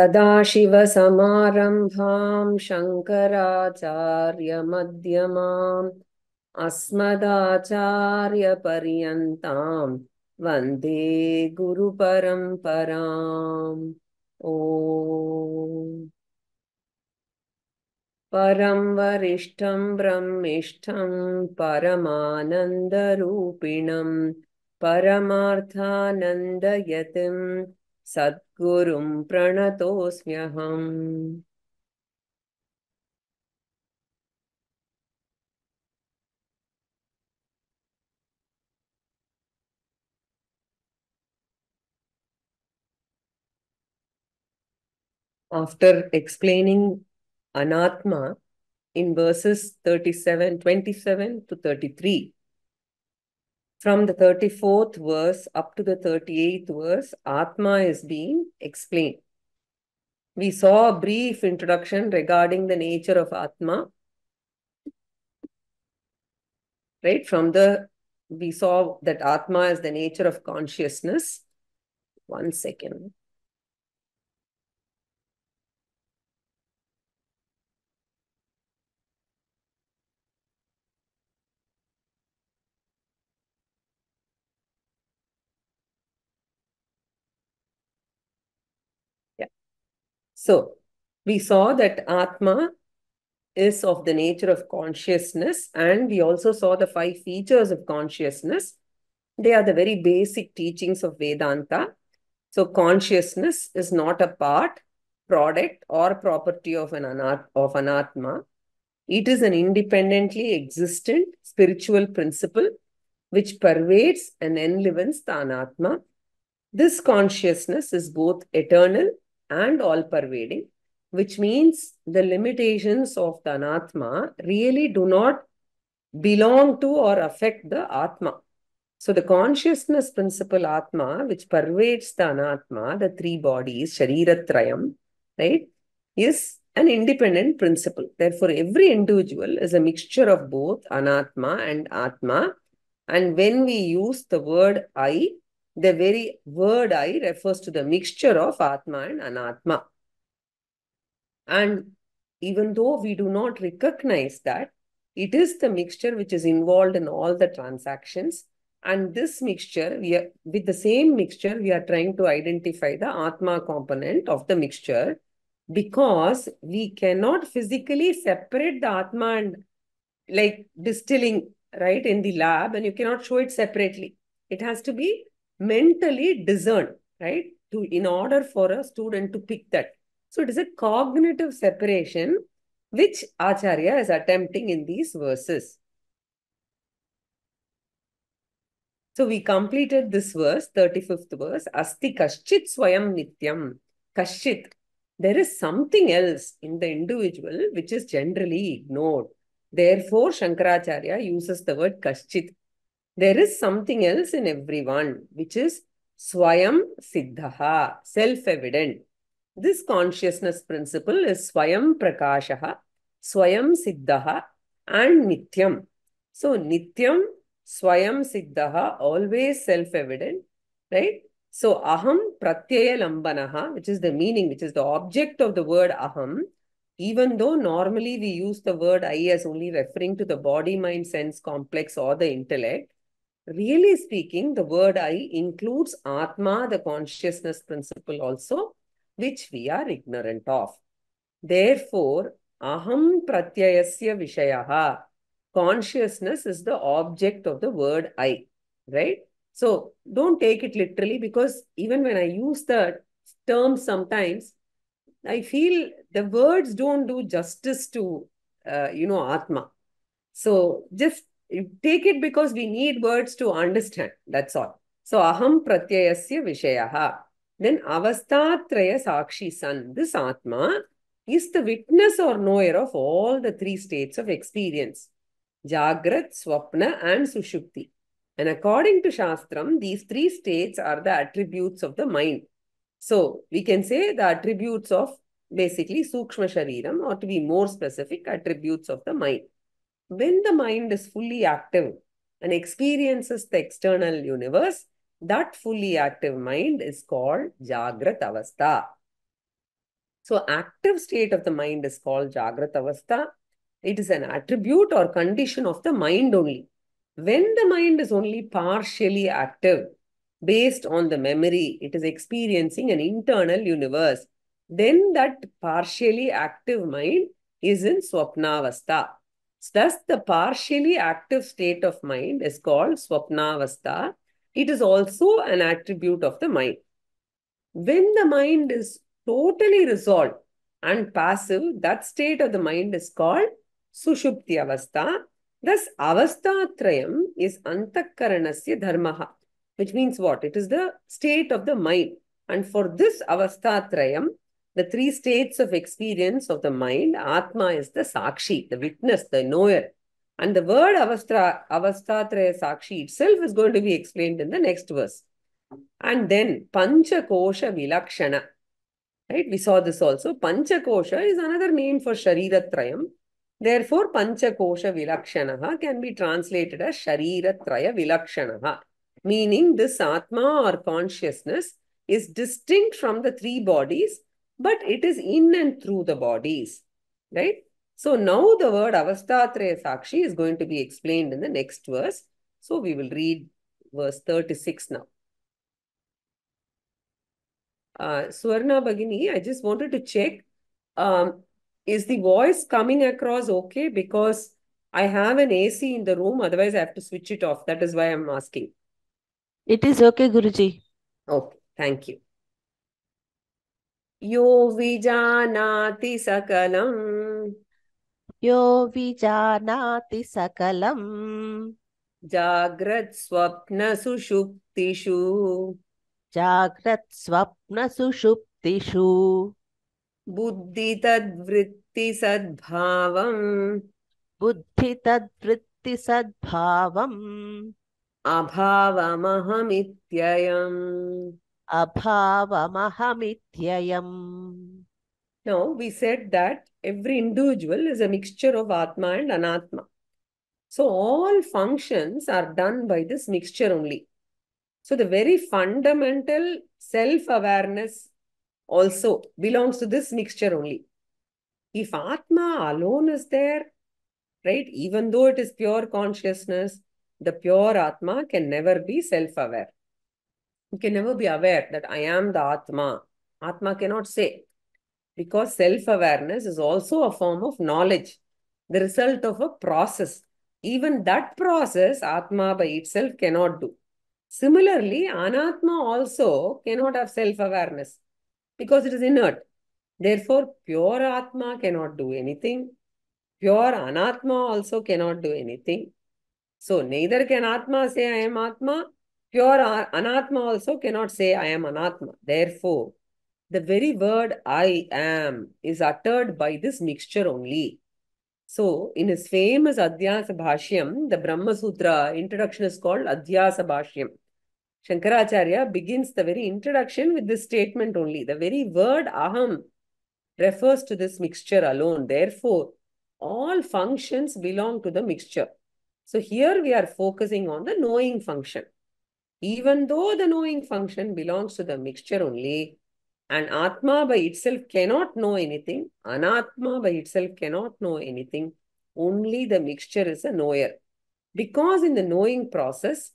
सदाशिवसमारम्भां शङ्कराचार्यमध्यमाम् अस्मदाचार्यपर्यन्तां वन्दे गुरुपरम्पराम्। ॐ परं वरिष्ठं ब्रह्मिष्ठं परमानन्दरूपिणं परमार्थानन्दयतिं सद्गुरुं प्रणतोऽस्म्यहम्। After explaining Anatma in verses 27 to 33, from the 34th verse up to the 38th verse, Atma is being explained. We saw a brief introduction regarding the nature of Atma, right? We saw that Atma is the nature of consciousness. 1 second. Yeah. So, we saw that Atma is of the nature of consciousness, and we also saw the 5 features of consciousness. They are the very basic teachings of Vedanta. So consciousness is not a part, product, or property of an Atma. It is an independently existent spiritual principle which pervades and enlivens the Anatma. This consciousness is both eternal and all-pervading, which means the limitations of the Anatma really do not belong to or affect the Atma. So the consciousness principle Atma, which pervades the Anatma, the 3 bodies, Shariratrayam, right, is an independent principle. Therefore, every individual is a mixture of both Anatma and Atma. And when we use the word I, the very word I refers to the mixture of Atma and Anatma. And even though we do not recognize that, it is the mixture which is involved in all the transactions. And this mixture, with the same mixture, we are trying to identify the Atma component of the mixture, because we cannot physically separate the Atma and like distilling, right, in the lab, and you cannot show it separately. It has to be mentally discerned, right, in order for a student to pick that. So it is a cognitive separation which Acharya is attempting in these verses. So we completed this verse, 35th verse, Asti Kaschit Swayam Nityam. Kaschit. There is something else in the individual which is generally ignored. Therefore, Shankaracharya uses the word Kaschit. There is something else in everyone, which is Swayam Siddhaha, self-evident. This consciousness principle is Swayam Prakashaha, Swayam Siddhaha, and Nityam. So, Nityam, Swayam Siddhaha, always self-evident, right? So, Aham Pratyaya Lambanaha, which is the meaning, which is the object of the word Aham, even though normally we use the word I as only referring to the body, mind, sense complex or the intellect, really speaking, the word I includes Atma, the consciousness principle also, which we are ignorant of. Therefore, Aham Pratyayasya Vishayaha, consciousness is the object of the word I, right? So, don't take it literally, because even when I use the term sometimes, I feel the words don't do justice to, Atma. So just take it because we need words to understand. That's all. So aham pratyayasya vishayaha. Then avastatraya sakshi san. This Atma is the witness or knower of all the 3 states of experience. Jagrat, Swapna and Sushupti. And according to Shastram, these 3 states are the attributes of the mind. So we can say the attributes of basically Sukshma Shariram, or to be more specific, attributes of the mind. When the mind is fully active and experiences the external universe, that fully active mind is called Jagrat Avastha. So active state of the mind is called Jagrata Avastha. It is an attribute or condition of the mind only. When the mind is only partially active, based on the memory, it is experiencing an internal universe. Then that partially active mind is in Swapnavastha. Thus, the partially active state of mind is called Swapnavastha. It is also an attribute of the mind. When the mind is totally resolved and passive, that state of the mind is called Sushupti Avastha. Thus, Avasthatrayam is Antakaranasya Dharmaha, which means what? It is the state of the mind. And for this Avasthatrayam, the three states of experience of the mind, Atma is the Sakshi, the witness, the knower. And the word Avasthatraya Sakshi itself is going to be explained in the next verse. And then Panchakosha Vilakshana. Right? We saw this also. Panchakosha is another name for Shariratrayam. Therefore, Panchakosha Vilakshanaha can be translated as Shariratraya Vilakshanaha. Meaning this Atma or consciousness is distinct from the three bodies, but it is in and through the bodies. Right? So now the word Avasthatraya Sakshi is going to be explained in the next verse. So we will read verse 36 now. Swarna Bhagini, I just wanted to check, is the voice coming across okay? Because I have an AC in the room, otherwise I have to switch it off. That is why I'm asking. It is okay, Guruji. Okay, thank you. Yo vijanati sakalam Yo vijanati sakalam jagrat swapna sushuptishu jagrat swapna sushuptishu buddhi tadvritti sadbhavam buddhi tadvritti sadbhavam abhavamahamithayam. abhavamahamityayam. Now, we said that every individual is a mixture of Atma and Anatma. So, all functions are done by this mixture only. So, the very fundamental self-awareness also belongs to this mixture only. If Atma alone is there, right, even though it is pure consciousness, the pure Atma can never be self-aware. You can never be aware that I am the Atma. Atma cannot say. Because self-awareness is also a form of knowledge, the result of a process. Even that process, Atma by itself cannot do. Similarly, Anatma also cannot have self-awareness because it is inert. Therefore, pure Atma cannot do anything. Pure Anatma also cannot do anything. So, neither can Atma say I am Atma. Pure Anatma also cannot say I am Anatma. Therefore, the very word I am is uttered by this mixture only. So, in his famous Adhyasa Bhashyam, the Brahma Sutra introduction is called Adhyasa Bhashyam. Shankaracharya begins the very introduction with this statement only. The very word Aham refers to this mixture alone. Therefore, all functions belong to the mixture. So, here we are focusing on the knowing function. Even though the knowing function belongs to the mixture only, and Atma by itself cannot know anything. Anatma by itself cannot know anything. Only the mixture is a knower. Because in the knowing process,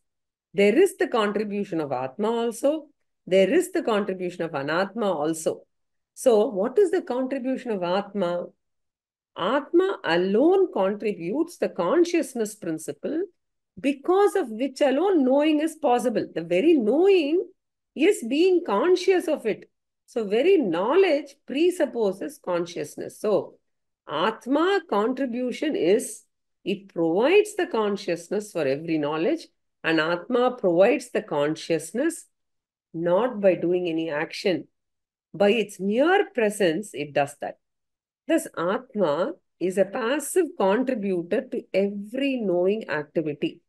there is the contribution of Atma also. There is the contribution of Anatma also. So, what is the contribution of Atma? Atma alone contributes the consciousness principle because of which alone knowing is possible. The very knowing is being conscious of it. So, very knowledge presupposes consciousness. So, Atma contribution is, it provides the consciousness for every knowledge, and Atma provides the consciousness not by doing any action. By its mere presence, it does that. Thus, Atma is a passive contributor to every knowing activity.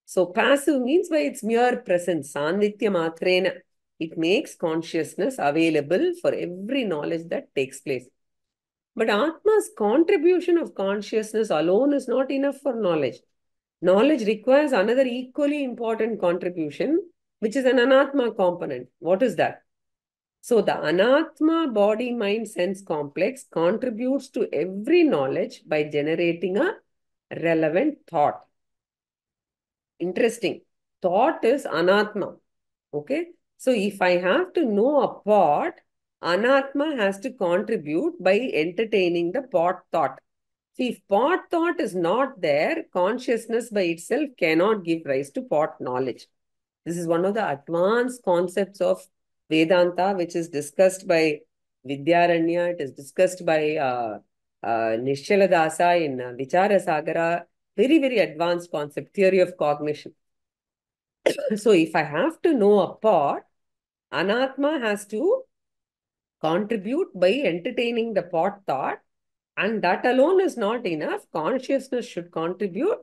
So, passive means by its mere presence, sanditya matrena. It makes consciousness available for every knowledge that takes place. But Atma's contribution of consciousness alone is not enough for knowledge. Knowledge requires another equally important contribution, which is an Anatma component. What is that? So the Anatma body-mind-sense complex contributes to every knowledge by generating a relevant thought. Interesting. Thought is Anatma. Okay. So if I have to know a pot, Anatma has to contribute by entertaining the pot thought. See, if pot thought is not there, consciousness by itself cannot give rise to pot knowledge. This is one of the advanced concepts of Vedanta, which is discussed by Vidyaranya. It is discussed by Nishchala Dasa in Vichara Sagara. Very, very advanced concept, theory of cognition. So if I have to know a pot, Anatma has to contribute by entertaining the pot thought, and that alone is not enough. Consciousness should contribute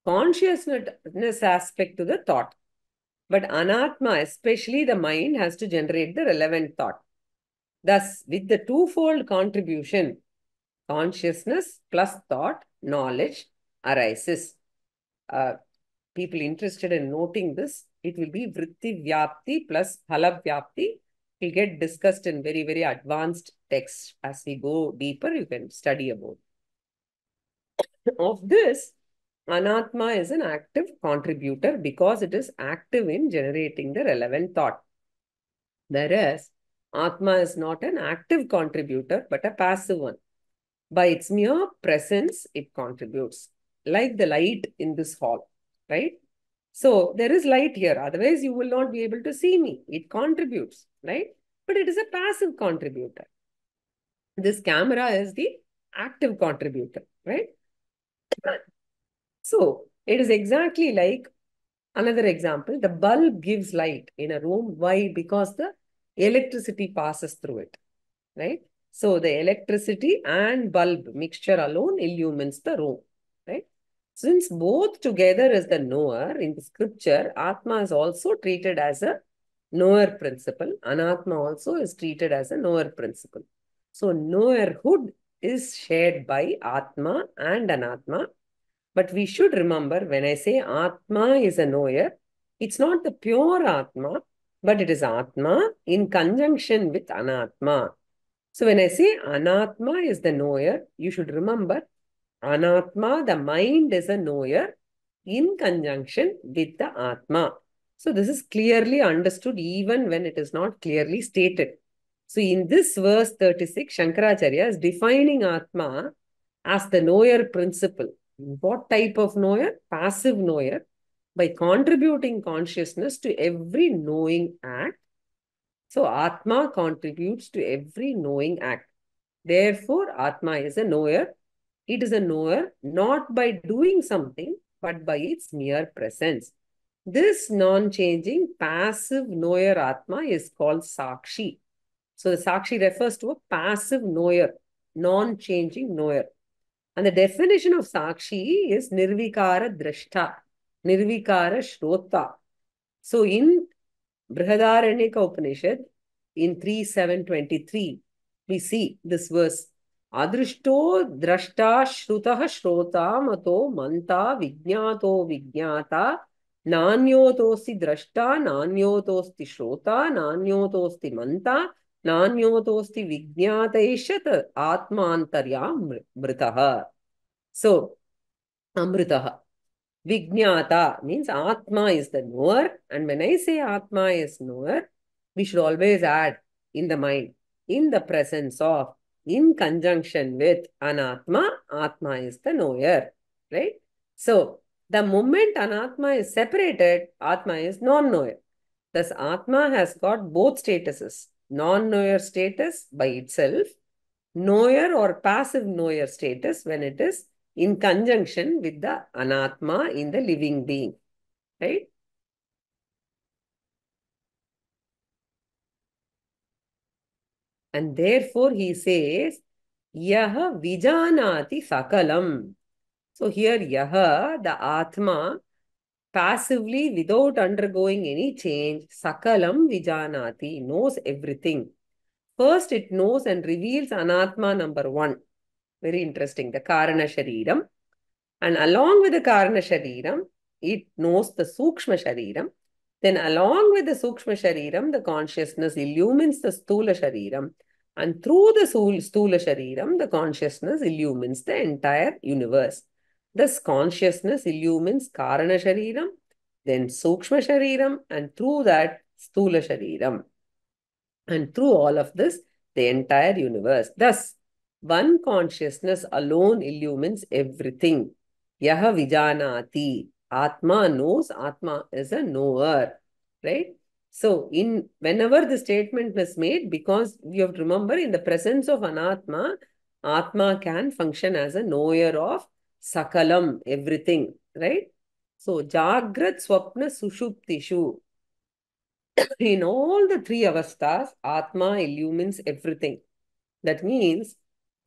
consciousness aspect to the thought. But Anatma, especially the mind, has to generate the relevant thought. Thus, with the twofold contribution, consciousness plus thought, knowledge arises. People interested in noting this, it will be vritti vyapti plus phala vyapti. It will get discussed in very, very advanced texts. As we go deeper, you can study about. Of this, Anatma is an active contributor because it is active in generating the relevant thought. Whereas, Atma is not an active contributor, but a passive one. By its mere presence, it contributes. Like the light in this hall, right? So, there is light here. Otherwise, you will not be able to see me. It contributes, right? But it is a passive contributor. This camera is the active contributor, right? So, it is exactly like another example. The bulb gives light in a room. Why? Because the electricity passes through it, right? So, the electricity and bulb mixture alone illumines the room, right? Since both together is the knower, in the scripture, Atma is also treated as a knower principle. Anatma also is treated as a knower principle. So, knowerhood is shared by Atma and Anatma. But we should remember, when I say Atma is a knower, it's not the pure Atma, but it is Atma in conjunction with Anatma. So when I say Anatma is the knower, you should remember Anatma, the mind, is a knower in conjunction with the Atma. So this is clearly understood even when it is not clearly stated. So in this verse 36, Shankaracharya is defining Atma as the knower principle. What type of knower? Passive knower. By contributing consciousness to every knowing act. So Atma contributes to every knowing act. Therefore, Atma is a knower. It is a knower not by doing something, but by its mere presence. This non-changing passive knower Atma is called Sakshi. So the Sakshi refers to a passive knower, non-changing knower. And the definition of Sakshi is Nirvikara Drashta, Nirvikara Shrota. So in Brihadaranyaka Upanishad, in 3.7.23, we see this verse. Adrishto drashta shrutah shrota mato manta vijñato vijñata nanyotosti drashta nanyotosti shrota nanyotosti manta nanyotosti vijñataishat atmantarya mritaha. So, amritaha. Vijnata means Atma is the knower. And when I say Atma is knower, we should always add in the mind, in the presence of, in conjunction with Anatma, Atma is the knower. Right? So, the moment Anatma is separated, Atma is non-knower. Thus, Atma has got both statuses. Non-knower status by itself, knower or passive knower status when it is in conjunction with the Anatma in the living being, right? And therefore he says, Yaha vijanati sakalam. So here Yaha, the Atma, passively without undergoing any change, sakalam vijanati, knows everything. First it knows and reveals Anatma number one. Very interesting, the Karana Shariram. And along with the Karana Shariram, it knows the Sukshma Shariram. Then along with the Sukshma Shariram, the consciousness illumines the Stula Shariram. And through the Stula Shariram, the consciousness illumines the entire universe. Thus, consciousness illumines Karana Shariram, then Sukshma Shariram, and through that, Stula Shariram. And through all of this, the entire universe. Thus, one consciousness alone illumines everything. Yaha vijanati. Atma knows. Atma is a knower. Right? So, whenever the statement is made, because you have to remember, in the presence of anatma, Atma can function as a knower of sakalam, everything. Right? So, Jagrat, Swapna, Sushuptishu. In all the three avasthas, Atma illumines everything. That means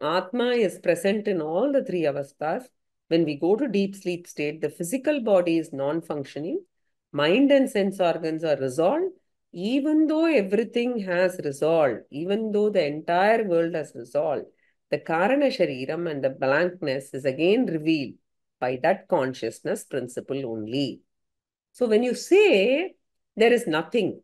Atma is present in all the three avasthas. When we go to deep sleep state, the physical body is non-functioning. Mind and sense organs are resolved. Even though everything has resolved, even though the entire world has resolved, the Karana Shariram and the blankness is again revealed by that consciousness principle only. So when you say there is nothing,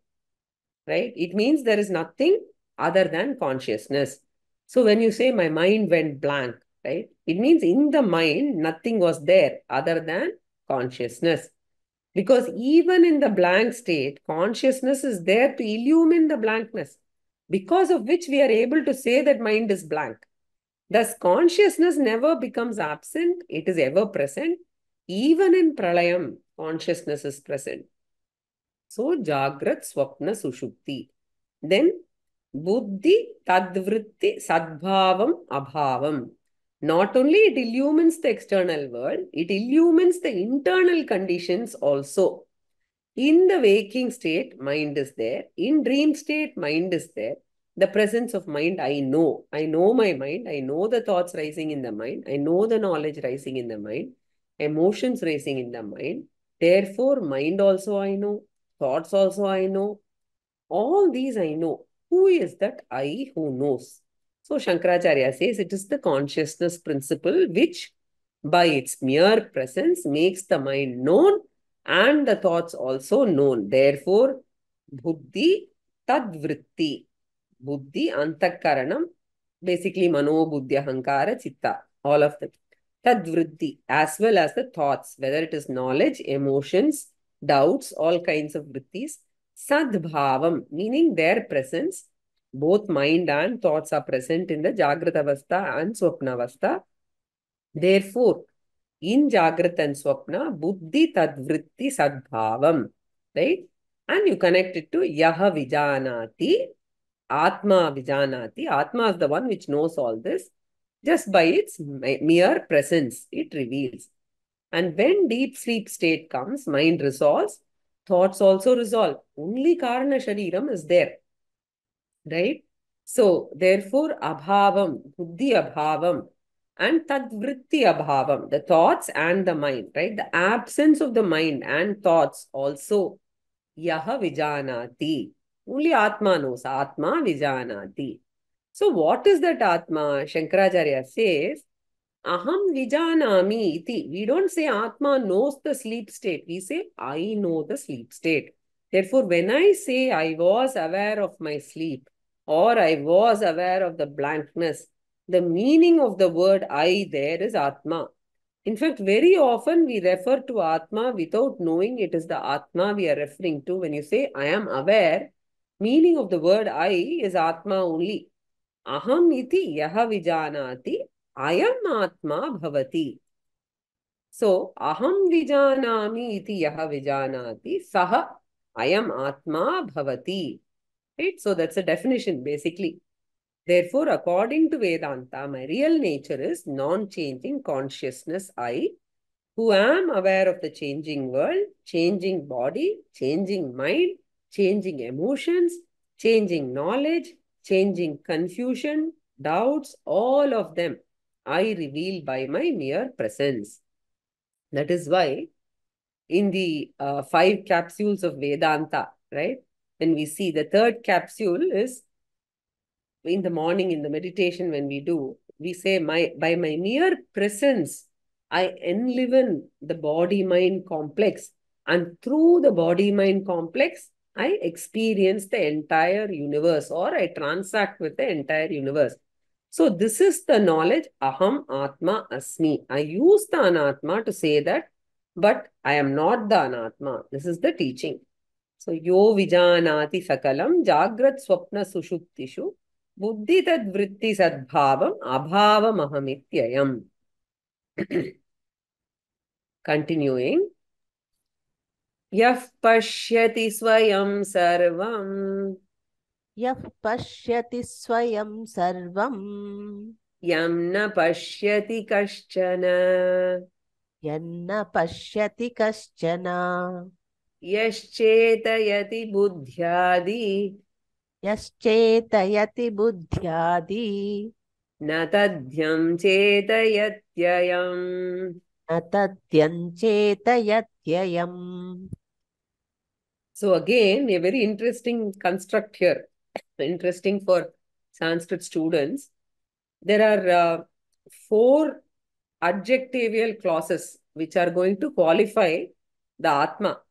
right, it means there is nothing other than consciousness. So when you say my mind went blank, right, it means in the mind, nothing was there other than consciousness. Because even in the blank state, consciousness is there to illumine the blankness, because of which we are able to say that mind is blank. Thus, consciousness never becomes absent, it is ever present. Even in pralayam, consciousness is present. So, Jagrat, Swapna, Sushupti. Then, Buddhi, Tadvritti, Sadbhavam, Abhavam. Not only it illumines the external world, it illumines the internal conditions also. In the waking state, mind is there. In dream state, mind is there. The presence of mind, I know. I know my mind. I know the thoughts rising in the mind. I know the knowledge rising in the mind. Emotions rising in the mind. Therefore, mind also I know. Thoughts also I know. All these I know. Who is that I who knows? So Shankaracharya says it is the consciousness principle which by its mere presence makes the mind known and the thoughts also known. Therefore, buddhi tadvritti. Buddhi, antakaranam, basically mano, buddhi, ahankara, chitta, all of them. Tadvritti, as well as the thoughts, whether it is knowledge, emotions, doubts, all kinds of vrittis. Sadbhavam, meaning their presence. Both mind and thoughts are present in the Jagrata Avastha and Swapna Avastha. Therefore, in Jagrata and Swapna, Buddhi Tadvritti Sadbhavam, right? And you connect it to Yaha Vijanati, Atma Vijanati. Atma is the one which knows all this. Just by its mere presence, it reveals. And when deep sleep state comes, mind resolves, thoughts also resolve. Only Karana Shariram is there. Right? So, therefore, Abhavam, Buddhi Abhavam, and Tadvritti Abhavam, the thoughts and the mind, right? The absence of the mind and thoughts also, Yaha Vijanati. Only Atma knows. Atma Vijanati. So, what is that Atma? Shankaracharya says, Aham Vijanami iti. We don't say Atma knows the sleep state. We say, I know the sleep state. Therefore, when I say I was aware of my sleep or I was aware of the blankness, the meaning of the word I there is Atma. In fact, very often we refer to Atma without knowing it is the Atma we are referring to. When you say I am aware, meaning of the word I is Atma only. Aham iti yaha vijanati ayam atma bhavati. So, aham vijanami iti yaha vijanati saha ayam atma bhavati. Right? So, that's a definition basically. Therefore, according to Vedanta, my real nature is non-changing consciousness I, who am aware of the changing world, changing body, changing mind, changing emotions, changing knowledge, changing confusion, doubts, all of them I reveal by my mere presence. That is why in the 5 capsules of Vedanta, right, when we see the third capsule is in the morning in the meditation when we do, we say by my mere presence, I enliven the body-mind complex. And through the body-mind complex, I experience the entire universe, or I transact with the entire universe. So this is the knowledge, aham atma asmi. I use the anatma to say that, but I am not the anatma. This is the teaching. So, yo vijanati sakalam jagrat swapna sushuptishu buddhi tad vritti sadbhavam abhavam ahamityayam. Continuing. Yah pashyati swayam sarvam यः पश्यति स्वयं सर्वं yam na pashyati kaschana यन्न पश्यति कश्चन yaschetayati buddhyadi यश्चेतयति बुद्ध्यादि na tadhyam chetayatyayam. न तद्यञ्चेतयत्ययम्. So again, a very interesting construct here, interesting for Sanskrit students. There are 4 adjectival clauses which are going to qualify the Atma,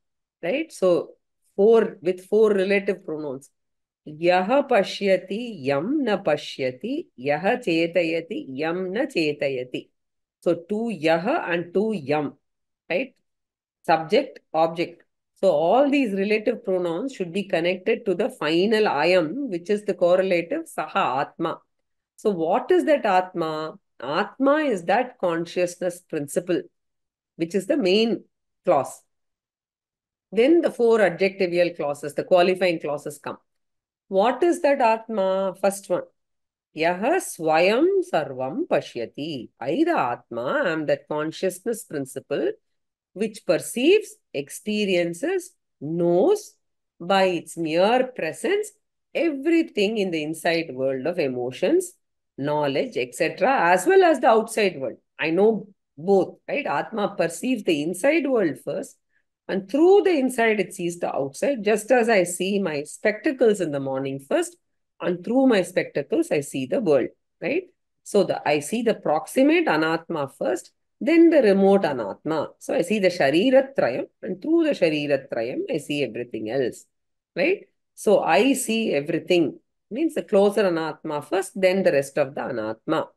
right? So 4 with 4 relative pronouns. Yaha pashyati, yam na pashyati, yaha chetayati, yam na chetayati. So 2 yaha and 2 yam, right? Subject, object. So all these relative pronouns should be connected to the final ayam, which is the correlative saha atma. So what is that atma? Atma is that consciousness principle, which is the main clause. Then the 4 adjectival clauses, the qualifying clauses come. What is that atma? First one. Yaha swayam sarvam pashyati. I, the atma, am that consciousness principle which perceives, experiences, knows by its mere presence everything in the inside world of emotions, knowledge, etc., as well as the outside world. I know both, right? Atma perceives the inside world first, and through the inside it sees the outside, just as I see my spectacles in the morning first, and through my spectacles I see the world, right? So I see the proximate anatma first, then the remote anatma. So I see the shariratrayam, and through the shariratrayam, I see everything else, right? So I see everything, means the closer anatma first, then the rest of the anatma.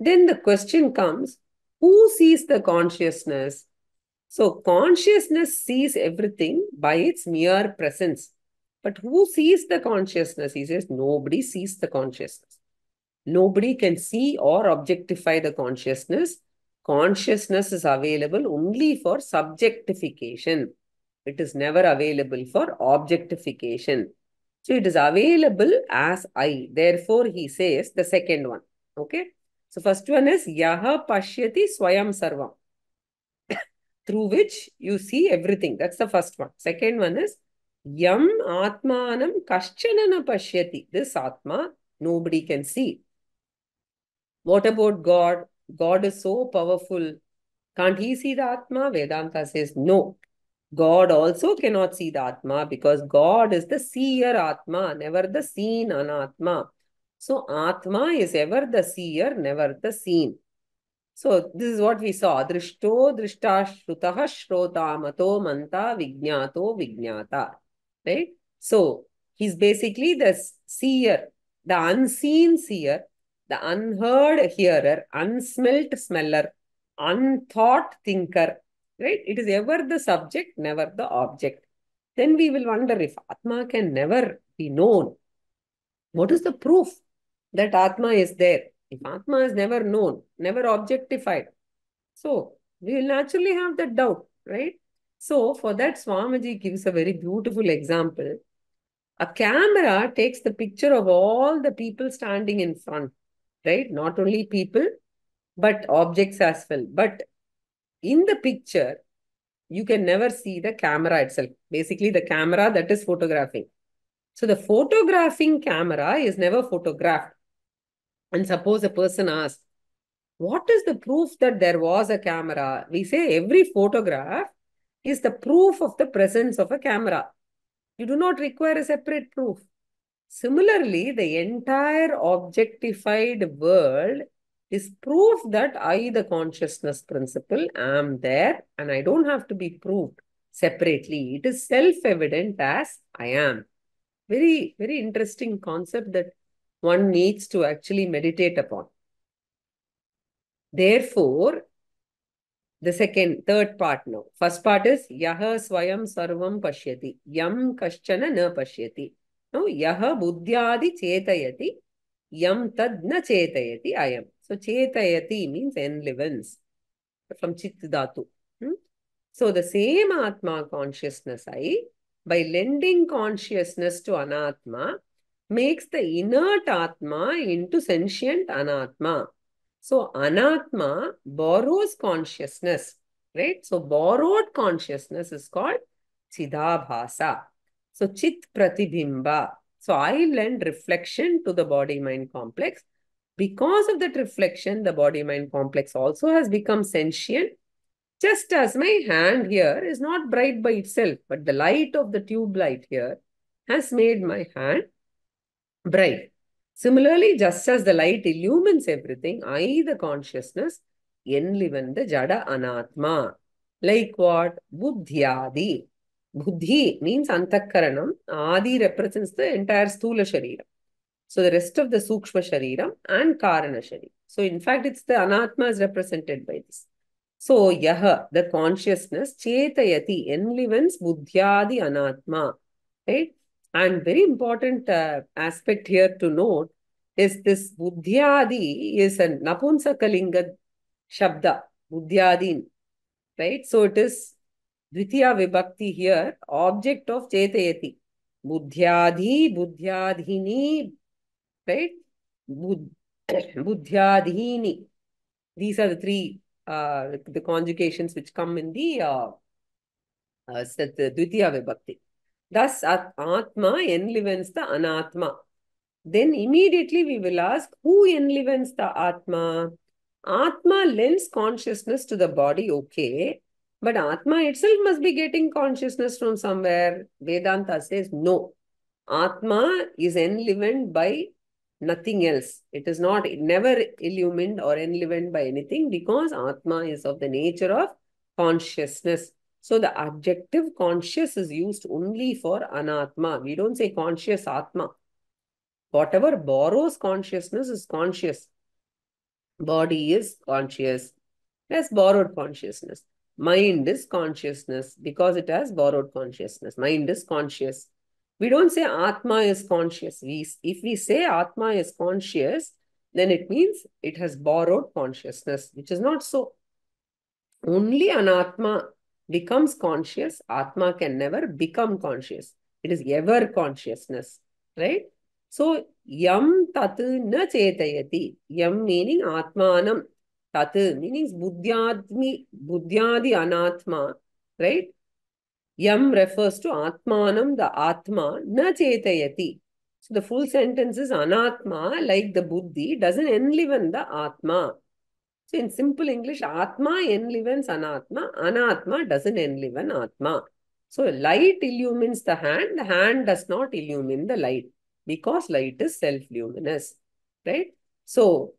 Then the question comes, who sees the consciousness? So consciousness sees everything by its mere presence. But who sees the consciousness? He says, nobody sees the consciousness. Nobody can see or objectify the consciousness. Consciousness is available only for subjectification. It is never available for objectification. So it is available as I. Therefore, he says the second one. Okay. So first one is Yaha Pashyati Swayam Sarvam, through which you see everything. That's the first one. Second one is Yam Atmanam Kaschanana Pashyati. This Atma, nobody can see. What about God? God is so powerful. Can't he see the Atma? Vedanta says no. God also cannot see the Atma because God is the seer Atma, never the seen Anatma. So Atma is ever the seer, never the seen. So this is what we saw. Drishto, drishta, shrutaha, shrota, mato, manta, vijnato, vijnata. Right? So he's basically the seer, the unseen seer, the unheard hearer, unsmelt smeller, unthought thinker. Right? It is ever the subject, never the object. Then we will wonder if Atma can never be known. What is the proof that Atma is there? If Atma is never known, never objectified, so we will naturally have that doubt, right? So for that, Swamiji gives a very beautiful example. A camera takes the picture of all the people standing in front, right? Not only people, but objects as well. But in the picture, you can never see the camera itself. Basically, the camera that is photographing. So the photographing camera is never photographed. And suppose a person asks, what is the proof that there was a camera? We say every photograph is the proof of the presence of a camera. You do not require a separate proof. Similarly, the entire objectified world is proof that I, the consciousness principle, am there and I don't have to be proved. separately. It is self-evident as I am. Very, very interesting concept that one needs to actually meditate upon. Therefore, the third part now. First part is Yaha Swayam Sarvam Pashyati. Yam Kaschana Na Pashyati. Now, Yaha Buddhyadi Chetayati. Yam Tad Na Chetayati Ayam. So, Chetayati means enlivens from Chit Dhatu. So, the same Atma consciousness, by lending consciousness to Anatma, makes the inert Atma into sentient Anatma. So, Anatma borrows consciousness, right? So, borrowed consciousness is called Chidabhasa. So, Chit Pratibimba. So, I lend reflection to the body-mind complex. Because of that reflection, the body-mind complex also has become sentient. Just as my hand here is not bright by itself, but the light of the tube light here has made my hand bright. Similarly, just as the light illumines everything, I, the consciousness, enliven the Jada Anatma. Like what? Buddhyadi. Buddhi means Antakaranam. Adi represents the entire Stula Sharira. So the rest of the Sukshma Shariram and Karana Sharira. So in fact, it's the Anatma is represented by this. So Yaha, the consciousness, Chetayati, enlivens Buddhyadi Anatma. Right? And very important aspect here to note is this Buddhyadi is a Napunsakalinga Shabda, Buddhyadi, right? So it is Dvitiya Vibhakti here, object of Chetayati. Buddhyadi, Buddhyadhini, right? Buddhyadhini. These are the three the conjugations which come in the Dvitiya Vibhakti. Thus, Atma enlivens the Anatma. Then immediately we will ask, who enlivens the Atma? Atma lends consciousness to the body, okay. But Atma itself must be getting consciousness from somewhere. Vedanta says no. Atma is enlivened by nothing else. It is not, never illumined or enlivened by anything because Atma is of the nature of consciousness. So the adjective conscious is used only for Anatma. We don't say conscious Atma. Whatever borrows consciousness is conscious. Body is conscious. It has borrowed consciousness. Mind is consciousness because it has borrowed consciousness. Mind is conscious. We don't say Atma is conscious. If we say Atma is conscious, then it means it has borrowed consciousness, which is not so. Only Anatma becomes conscious. Atma can never become conscious. It is ever consciousness, right? So, yam tat na chetayati. Yam meaning Atmanam. Tat meaning buddhyadi anatma, right? Yam refers to Atmanam, the Atma, na chetayati. So the full sentence is Anatma, like the Buddhi, doesn't enliven the Atma. So in simple English, Atma enlivens Anatma, Anatma doesn't enliven Atma. So light illumines the hand does not illumine the light because light is self-luminous, right? So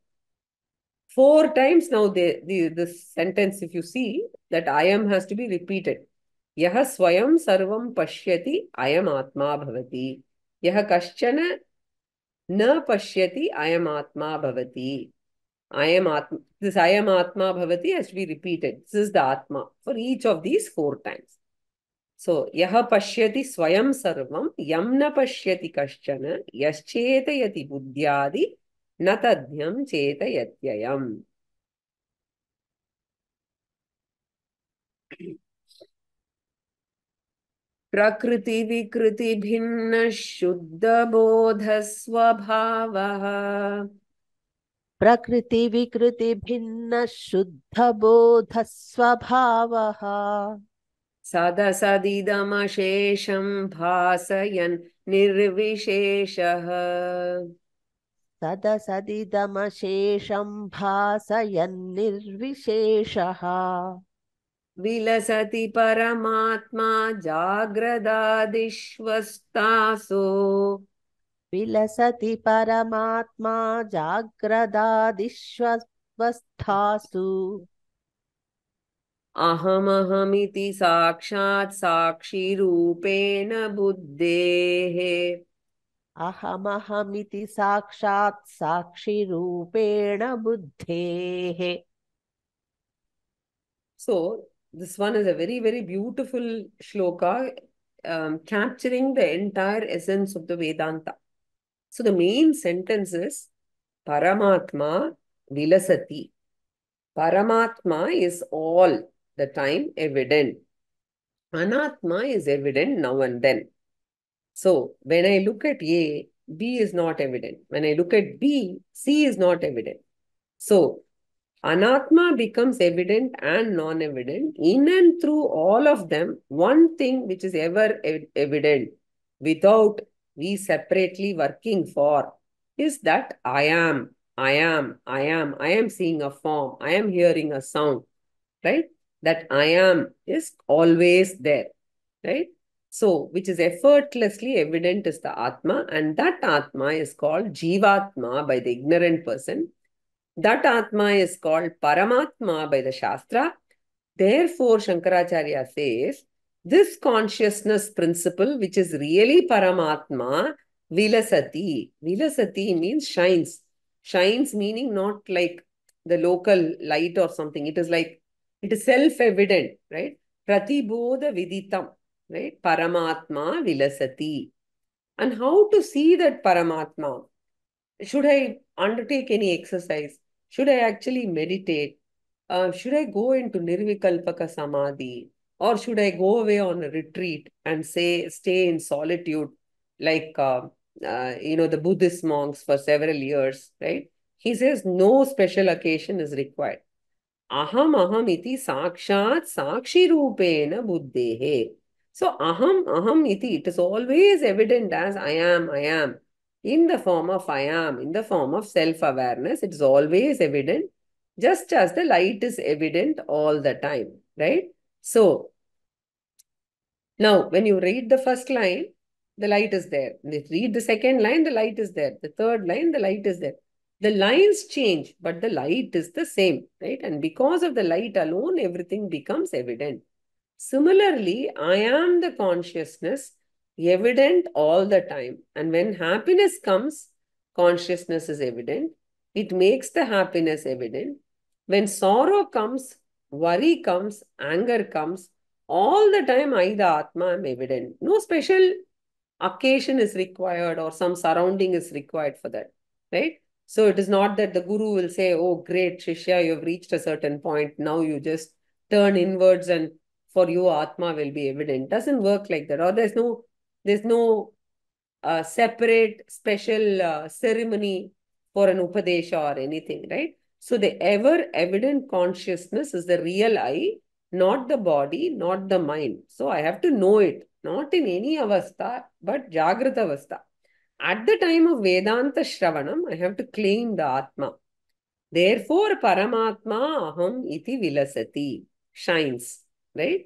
4 times now this sentence, if you see, that I am has to be repeated. Yaha swayam sarvam pashyati ayam atma bhavati. Yaha kaschana na pashyati ayam atma bhavati. This ayam atma bhavati has to be repeated. This is the atma for each of these 4 times. So, yaha pashyati swayam sarvam yam na pashyati kaschana yaschetayati buddhyadi na tadhyam chetayatyayam. प्रकृति विकृति भिन्न शुद्ध बोध स्वभावः प्रकृति विकृति भिन्न शुद्ध बोध स्वभावः सदसदिदमशेषं भासयन् निर्विशेषः सदसदिदमशेषं भासयन् निर्विशेषः विलसति परमात्मा जाग्रदादिष्वस्थासु विलसति परमात्मा जाग्रदादिष्वस्थासु Ahamaham sakshat sakshi rupena buddhehe. अहमहमिति साक्षात् साक्षिरूपेण बुद्धेः. So, this one is a very, very beautiful shloka, capturing the entire essence of the Vedanta. So, the main sentence is Paramatma Vilasati. Paramatma is all the time evident. Anatma is evident now and then. So, when I look at A, B is not evident. When I look at B, C is not evident. So, Anatma becomes evident and non-evident. In and through all of them, one thing which is ever evident without we separately working for is that I am, I am, I am, I am seeing a form, I am hearing a sound, right? That I am is always there, right? So, which is effortlessly evident is the Atma, and that Atma is called Jivatma by the ignorant person. That Atma is called Paramatma by the Shastra. Therefore, Shankaracharya says, this consciousness principle, which is really Paramatma, Vilasati. Vilasati means shines. Shines meaning not like the local light or something. It is like, it is self-evident, right? Pratibodha Viditam, right? Paramatma Vilasati. And how to see that Paramatma? Should I undertake any exercise? Should I actually meditate? Should I go into Nirvikalpaka Samadhi? Or should I go away on a retreat and say, stay in solitude like, the Buddhist monks for several years, right? He says no special occasion is required. Aham iti sakshat sakshi rupena buddhehe. So aham iti, it is always evident as I am, in the form of I am, in the form of self-awareness. It is always evident, just as the light is evident all the time, right? So now, when you read the first line, the light is there. Read the second line, the light is there. The third line, the light is there. The lines change, but the light is the same, right? And because of the light alone, everything becomes evident. Similarly, I am the consciousness, evident all the time. And when happiness comes, consciousness is evident. It makes the happiness evident. When sorrow comes, worry comes, anger comes, all the time I, the Atma, am evident. No special occasion is required or some surrounding is required for that, right? So it is not that the guru will say, oh, great, Shishya, you have reached a certain point. Now you just turn inwards and for you, Atma will be evident. Doesn't work like that. Or there's no separate special ceremony for an upadesha or anything, right? So the ever evident consciousness is the real I, not the body, not the mind. So I have to know it, not in any avastha, but Jagrata avastha. At the time of Vedanta Shravanam, I have to claim the Atma. Therefore, Paramatma Aham iti vilasati, shines, right?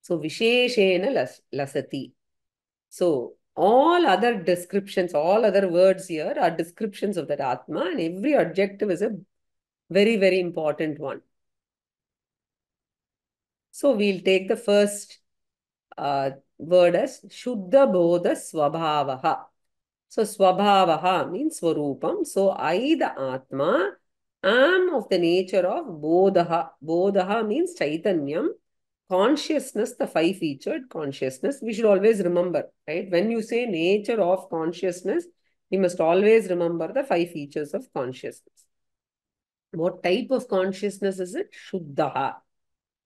So Visheshena lasati. So all other descriptions, all other words here are descriptions of that Atma, and every adjective is a very, very important one. So we'll take the first word as Shuddha Bodha Swabhavaha. So Swabhavaha means Swarupam. So I, the Atma, am of the nature of Bodha. Bodha means Chaitanyam. Consciousness, the five-featured consciousness, we should always remember, right? When you say nature of consciousness, we must always remember the five features of consciousness. What type of consciousness is it? Shuddha,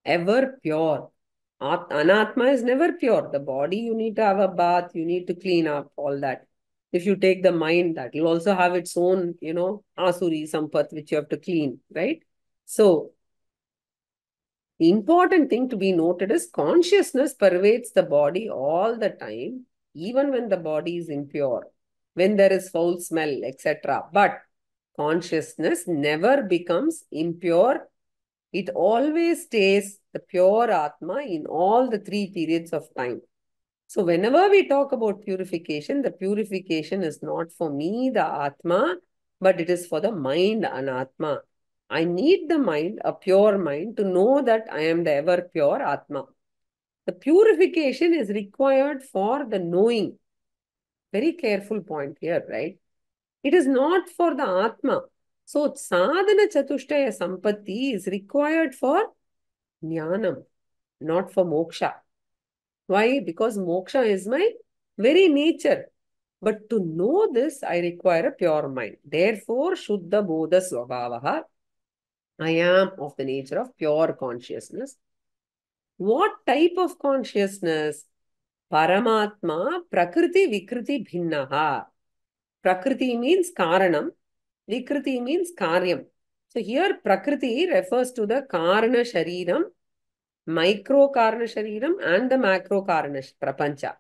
ever pure. Anatma is never pure. The body, you need to have a bath, you need to clean up, all that. If you take the mind, that will also have its own, asuri sampath, which you have to clean, right? So, the important thing to be noted is consciousness pervades the body all the time, even when the body is impure, when there is foul smell, etc. But consciousness never becomes impure. It always stays the pure Atma in all the three periods of time. So whenever we talk about purification, the purification is not for me, the Atma, but it is for the mind, Anatma. I need the mind, a pure mind, to know that I am the ever pure Atma. The purification is required for the knowing. Very careful point here, right? It is not for the Atma. So, sadhana chatushtaya sampatti is required for jnanam, not for moksha. Why? Because moksha is my very nature. But to know this, I require a pure mind. Therefore, Shuddha Bodha Swabhavaha, I am of the nature of pure consciousness. What type of consciousness? Paramatma Prakriti Vikriti Bhinnaha. Prakriti means Karanam, Vikriti means Karyam. So here Prakriti refers to the Karana Shariram, Micro Karana Shariram and the Macro Karana Prapancha.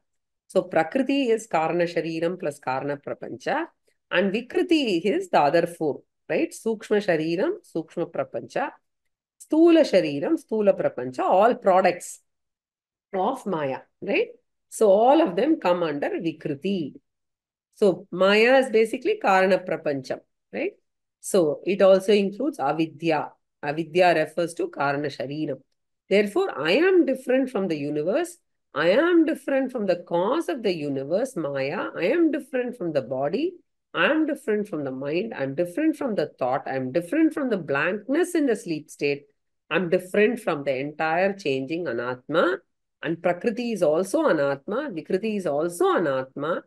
So Prakriti is Karana Shariram plus Karana Prapancha and Vikriti is the other four, right? Sukshma Shariram, Sukshma Prapancha, Stula Shariram, Stula Prapancha, all products of Maya, right? So all of them come under Vikriti. So Maya is basically Karana Prapancham, right? So it also includes Avidya. Avidya refers to Karana Shariram. Therefore, I am different from the universe. I am different from the cause of the universe, Maya. I am different from the body. I am different from the mind. I'm different from the thought. I'm different from the blankness in the sleep state. I'm different from the entire changing Anatma. And Prakriti is also Anatma. Vikriti is also Anatma.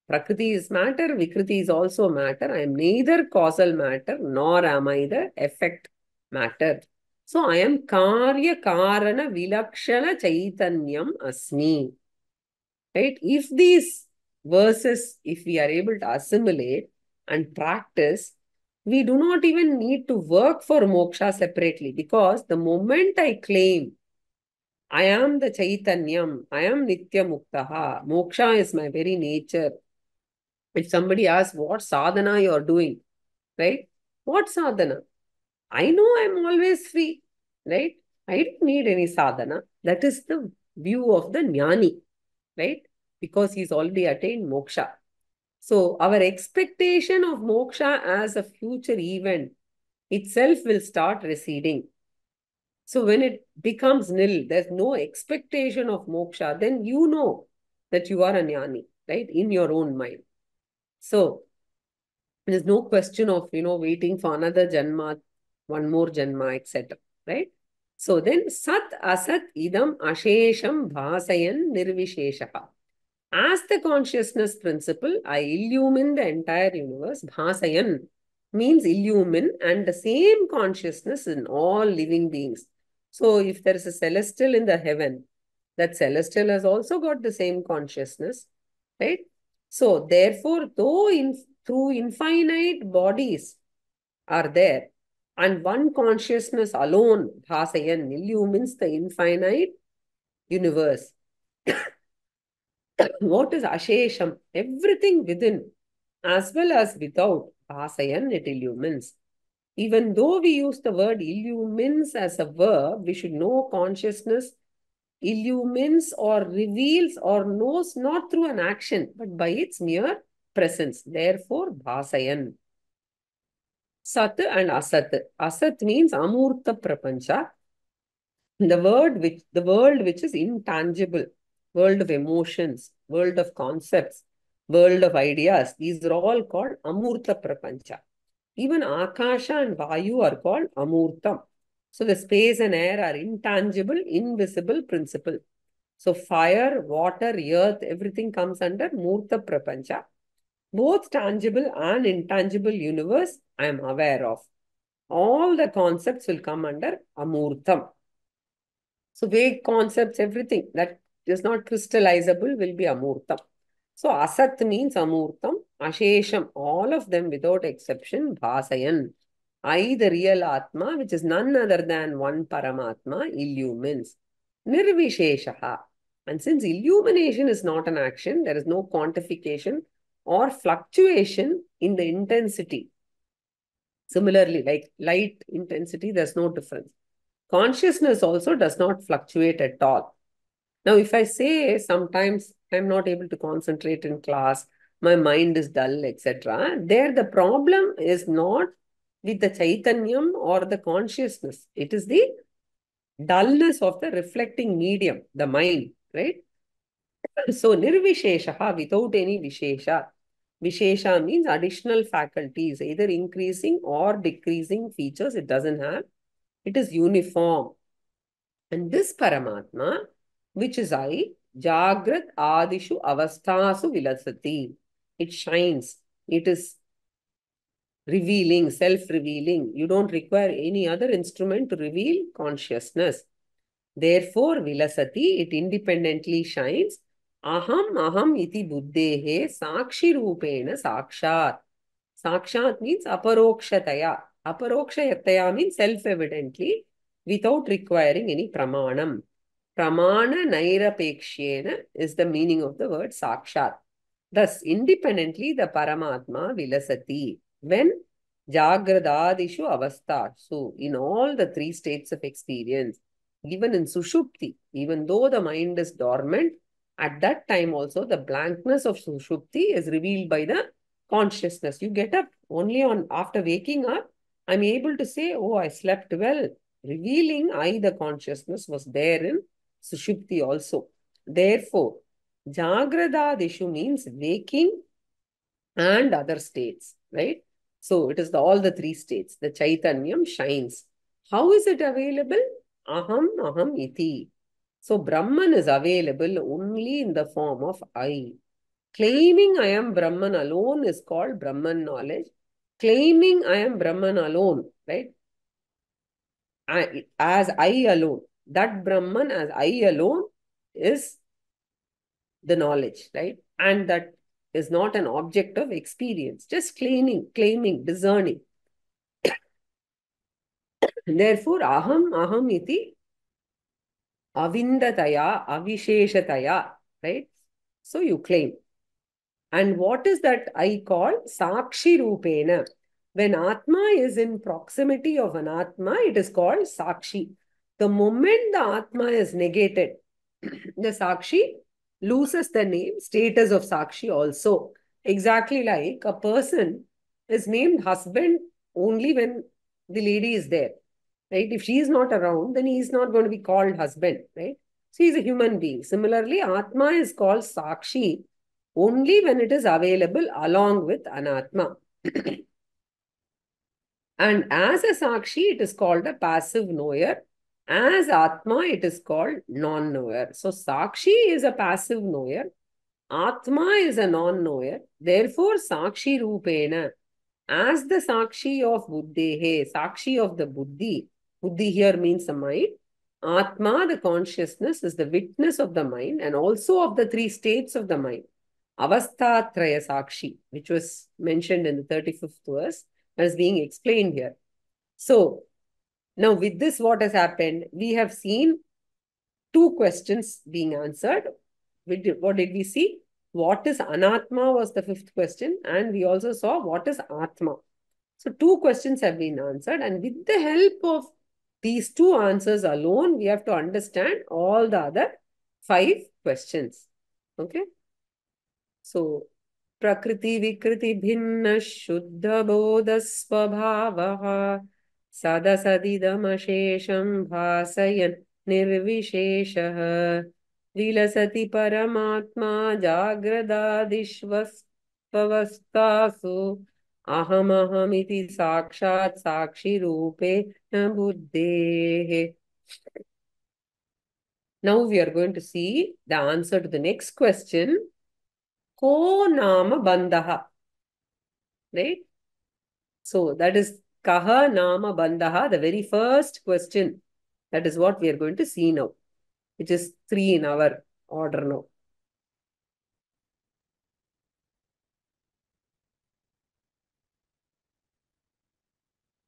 Prakriti is matter, Vikriti is also matter. I am neither causal matter nor am I the effect matter. So I am Karya Karana Vilakshana Chaitanyam Asmi. Right? If these verses, if we are able to assimilate and practice, we do not even need to work for moksha separately because the moment I claim I am the Chaitanyam, I am Nitya Muktaha, moksha is my very nature. If somebody asks what sadhana you are doing, right? What sadhana? I know I'm always free, right? I don't need any sadhana. That is the view of the jnani, right? Because he's already attained moksha. So our expectation of moksha as a future event itself will start receding. So when it becomes nil, there's no expectation of moksha, then you know that you are a jnani, right? In your own mind. So there's no question of, waiting for another janma, one more janma, etc. Right? So then, sat asat idam ashesham bhasayan nirvisheshaha. As the consciousness principle, I illumine the entire universe. Bhasayan means illumine and the same consciousness in all living beings. So if there is a celestial in the heaven, that celestial has also got the same consciousness, right? So therefore, though through infinite bodies are there, and one consciousness alone, Bhasayan, illumines the infinite universe. What is Ashesham? Everything within as well as without, Bhasayan, it illumines. Even though we use the word illumines as a verb, we should know consciousness illumines or reveals or knows not through an action, but by its mere presence. Therefore, Bhasayan. Sat and Asat. Asat means Amurta Prapancha. The world which is intangible, world of emotions, world of concepts, world of ideas. These are all called Amurta Prapancha. Even Akasha and Vayu are called Amurtam. So the space and air are intangible, invisible principle. So fire, water, earth, everything comes under Murta Prapancha. Both tangible and intangible universe I am aware of. All the concepts will come under Amurtam. So vague concepts, everything that is not crystallizable will be Amurtam. So Asat means Amurtam, Ashesham, all of them without exception, Bhasayan. I, the real Atma, which is none other than one Paramatma, illumines. Nirvisheshaha. And since illumination is not an action, there is no quantification or fluctuation in the intensity. Similarly, like light intensity, there's no difference. Consciousness also does not fluctuate at all. Now, if I say sometimes I'm not able to concentrate in class, my mind is dull, etc., there the problem is not with the Chaitanyam or the consciousness. It is the dullness of the reflecting medium, the mind, right? So, nirvishesha, without any vishesha. Vishesha means additional faculties, either increasing or decreasing features. It doesn't have. It is uniform. And this Paramatma, which is I, Jagrat Adishu Avastasu Vilasati. It shines. It is revealing, self-revealing. You don't require any other instrument to reveal consciousness. Therefore, Vilasati, it independently shines. Aham, aham iti buddhehe sakshi rupena sakshat. Sakshat means aparokshataya. Aparokshayataya means self-evidently, without requiring any pramanam. Pramana nairapekshena is the meaning of the word sakshat. Thus, independently, the Paramatma vilasati. When Jagradadishu avastha. So, in all the three states of experience, even in Sushupti, even though the mind is dormant, at that time also the blankness of Sushupti is revealed by the consciousness. You get up only on after waking up, I'm able to say, oh, I slept well. Revealing I, the consciousness, was there in Sushupti also. Therefore, Jagradadishu means waking and other states, right? So it is all the three states. The Chaitanyam shines. How is it available? Aham, aham iti. So Brahman is available only in the form of I. Claiming I am Brahman alone is called Brahman knowledge. Claiming I am Brahman alone, right? As I alone. That Brahman as I alone is the knowledge, right? And that is not an object of experience, just claiming, discerning. Therefore, aham iti avindataya, avisheshataya, right? So you claim. And what is that I call? Sakshi Rupena. When Atma is in proximity of an Atma, it is called Sakshi. The moment the Atma is negated, the Sakshi loses the name, status of Sakshi also. Exactly like a person is named husband only when the lady is there, right? If she is not around, then he is not going to be called husband, right? So he is a human being. Similarly, Atma is called Sakshi only when it is available along with Anatma. And as a Sakshi, it is called a passive knower. As Atma, it is called non-knower. So Sakshi is a passive knower. Atma is a non-knower. Therefore, Sakshi Rupena, as the Sakshi of Buddhehe, Sakshi of the Buddhi, Buddhi here means the mind. Atma, the consciousness, is the witness of the mind and also of the three states of the mind. Avasthatraya Sakshi, which was mentioned in the 35th verse, as being explained here. So, now with this, what has happened? We have seen two questions being answered. What did we see? What is Anatma was the fifth question, and we also saw what is Atma. So, two questions have been answered, and with the help of these two answers alone, we have to understand all the other 5 questions. Okay? So, Prakriti Vikriti Bhinna Shuddha Bodha Svabhavaha Sadasadidamashesham Bhasayan Nirvisheshaha Vilasati Paramatma Jagradadishvastasu Ahamaham Sakshat Sakshi Rupe Buddhe. Now we are going to see the answer to the next question. Ko nama bandhaha. Right? So that is kaha nama bandhaha, the very first question. That is what we are going to see now, which is 3 in our order now.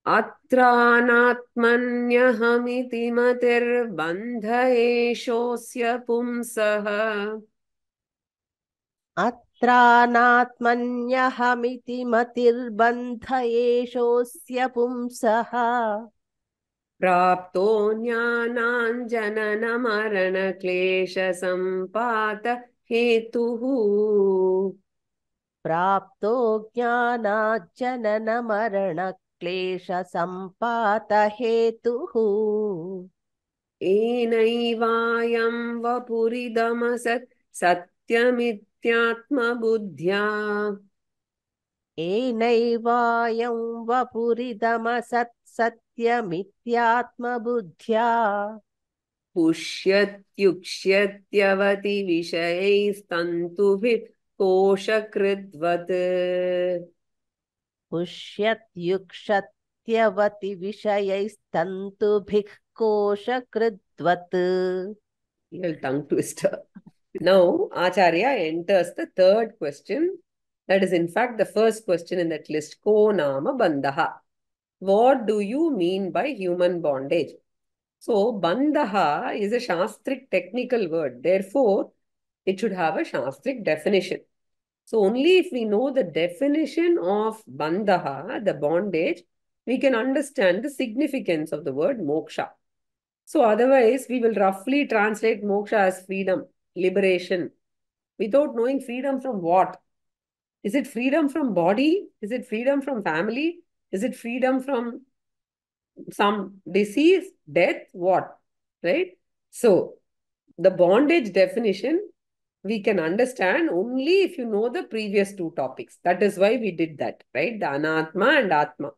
Atranatmanyhamiti matir bandhaeshosya pumsaha. अत्रानात्मन्यहमिति मतिर्बन्ध एषोऽस्य पुंसः प्राप्तो ज्ञानाञ्जननमरणक्लेशसम्पात हेतुः प्राप्तो ज्ञानाज्जननमरणक्लेशसम्पात क्लेशसम्पातहेतुः एनैवायं वपुरिदमसत् सत्यमित्यात्मबुद्ध्या येनैवायं वपुरिदमसत् सत्यमित्यात्मबुद्ध्या पुष्यत्युक्ष्यत्यवति विषयैस्तन्तुभिः कोशकृद्वत् पुष्यत्युक्षत्यवति विषयैस्तन्तुभिः कोशकृद्वत्. Little tongue twister. Now, Acharya enters the third question. That is, in fact, the first question in that list. Ko nama bandhaha. What do you mean by human bondage? So, bandhaha is a Shastric technical word. Therefore, it should have a Shastric definition. So, only if we know the definition of bandhaha, the bondage, we can understand the significance of the word moksha. So otherwise, we will roughly translate moksha as freedom, liberation, without knowing freedom from what. Is it freedom from body? Is it freedom from family? Is it freedom from some disease, death? What? Right? So, the bondage definition we can understand only if you know the previous two topics. That is why we did that, right? The anatma and atma.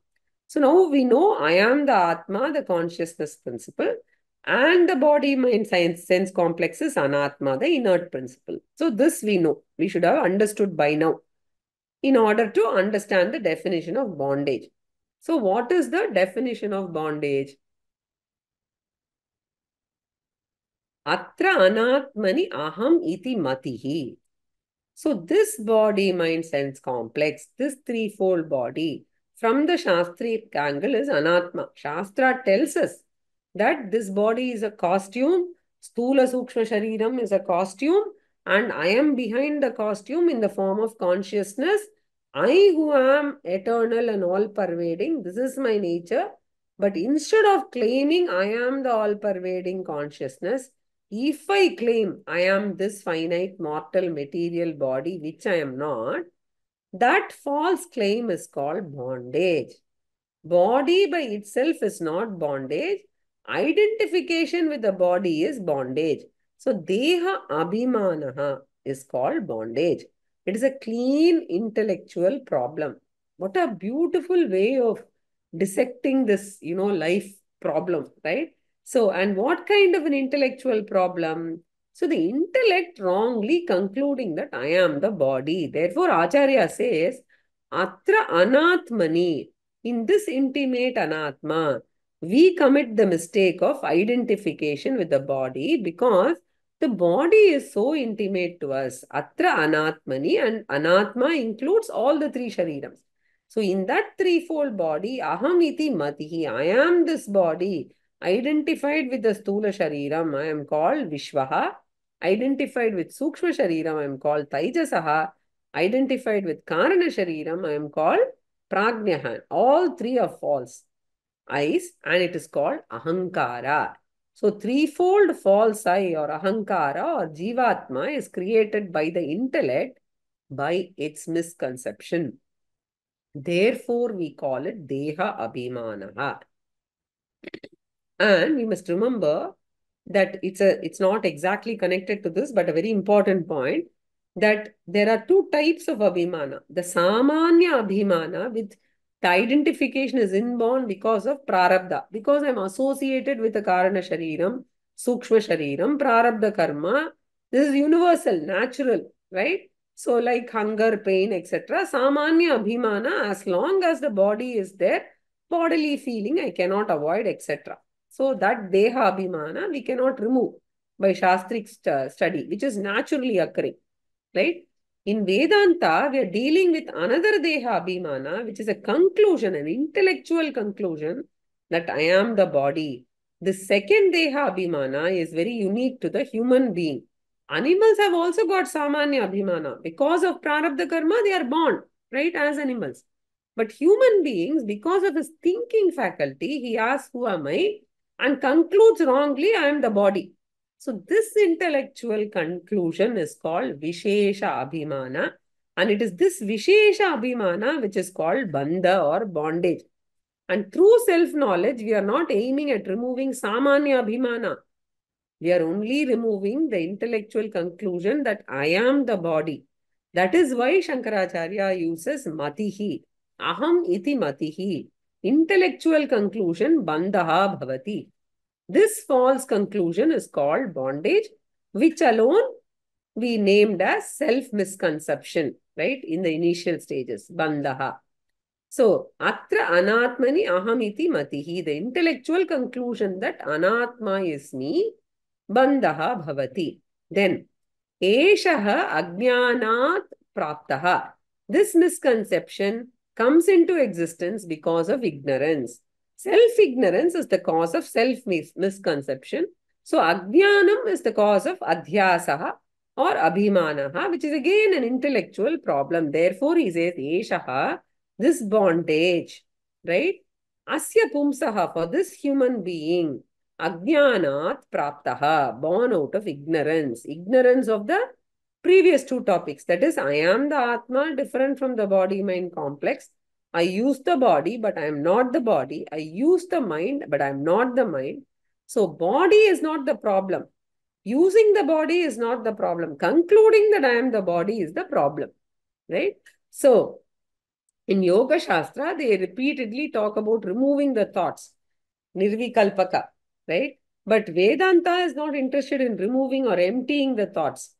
So now we know I am the atma, the consciousness principle, and the body, mind, sense complex is anatma, the inert principle. So this we know. We should have understood by now in order to understand the definition of bondage. So what is the definition of bondage? Atra anatmani aham iti matihi. So this body, mind, sense complex, this threefold body, from the Shastric angle is anatma. Shastra tells us that this body is a costume, Stula Sukshma Shariram is a costume, and I am behind the costume in the form of consciousness. I who am eternal and all-pervading, this is my nature. But instead of claiming I am the all-pervading consciousness, if I claim I am this finite mortal material body, which I am not, that false claim is called bondage. Body by itself is not bondage. Identification with the body is bondage. So, Deha Abhimanaha is called bondage. It is a clean intellectual problem. What a beautiful way of dissecting this, life problem, right? So, and what kind of an intellectual problem? So, the intellect wrongly concluding that I am the body. Therefore, Acharya says, Atra anatmani. In this intimate anatma, we commit the mistake of identification with the body because the body is so intimate to us. Atra anatmani, and anatma includes all the three sharirams. So in that threefold body, aham iti matihi, I am this body, identified with the stula shariram, I am called Vishwaha. Identified with sukshma shariram, I am called Taijasaha. Identified with karana shariram, I am called Prajnahan. All three are false. Eyes, and it is called Ahankara. So, threefold false eye or Ahankara or Jivatma is created by the intellect by its misconception. Therefore, we call it Deha Abhimanaha. And we must remember that it's not exactly connected to this, but a very important point that there are two types of abhimana. The samanya abhimana, with the identification is inborn because of prarabdha, because I'm associated with the karana shariram, sukshma shariram, prarabdha karma. This is universal, natural, right? So like hunger, pain, etc. Samanya abhimana, as long as the body is there, bodily feeling I cannot avoid, etc. So that Deha Abhimana we cannot remove by Shastric study, which is naturally occurring, right? In Vedanta, we are dealing with another Deha Abhimana, which is a conclusion, an intellectual conclusion that I am the body. The second Deha Abhimana is very unique to the human being. Animals have also got Samanya Abhimana. Because of Prarabdha Karma, they are born, right, as animals. But human beings, because of his thinking faculty, he asks, who am I? And concludes wrongly, I am the body. So this intellectual conclusion is called Vishesha Abhimana, and it is this Vishesha Abhimana which is called Bandha or bondage. And through self-knowledge, we are not aiming at removing samanya abhimana. We are only removing the intellectual conclusion that I am the body. That is why Shankaracharya uses matihi. Aham iti matihi. Intellectual conclusion bandhaha bhavati. This false conclusion is called bondage, which alone we named as self-misconception, right? In the initial stages, bandhaha. So, atra anatmani ahamiti matihi, the intellectual conclusion that anatma is me, bandhaha bhavati. Then, eshaha ajnanat praptaha. This misconception comes into existence because of ignorance. Self-ignorance is the cause of self-misconception. So, ajnanam is the cause of adhyasaha or abhimanaha, which is again an intellectual problem. Therefore, he says, eshaha, this bondage, right? Asya pumsaha, for this human being, ajnanat praptaha, born out of ignorance. Ignorance of the previous two topics. That is, I am the Atma, different from the body-mind complex. I use the body, but I am not the body. I use the mind, but I am not the mind. So, body is not the problem. Using the body is not the problem. Concluding that I am the body is the problem, right? So, in Yoga Shastra, they repeatedly talk about removing the thoughts, nirvikalpaka, right? But Vedanta is not interested in removing or emptying the thoughts.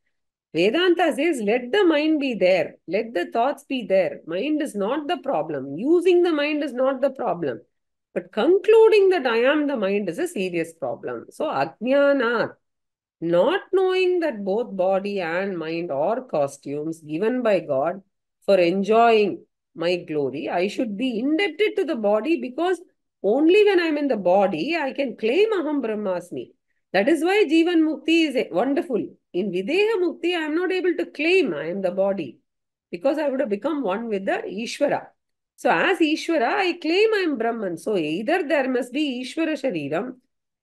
Vedanta says, let the mind be there. Let the thoughts be there. Mind is not the problem. Using the mind is not the problem. But concluding that I am the mind is a serious problem. So, ajnanat, not knowing that both body and mind are costumes given by God for enjoying my glory, I should be indebted to the body because only when I'm in the body, I can claim Aham Brahmasmi. That is why Jivan Mukti is wonderful. In Videha Mukti, I am not able to claim I am the body because I would have become one with the Ishvara. So as Ishvara, I claim I am Brahman. So either there must be Ishvara Shariram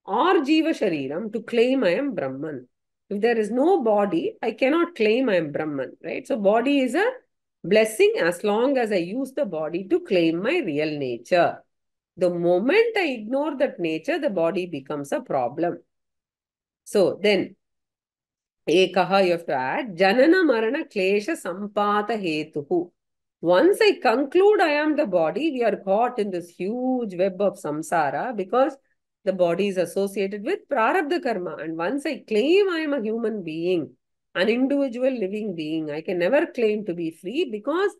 or Jiva Shariram to claim I am Brahman. If there is no body, I cannot claim I am Brahman, right? So body is a blessing as long as I use the body to claim my real nature. The moment I ignore that nature, the body becomes a problem. So then, ekaha, you have to add, janana marana klesha sampata hetuhu. Once I conclude I am the body, we are caught in this huge web of samsara because the body is associated with prarabdha karma. And once I claim I am a human being, an individual living being, I can never claim to be free because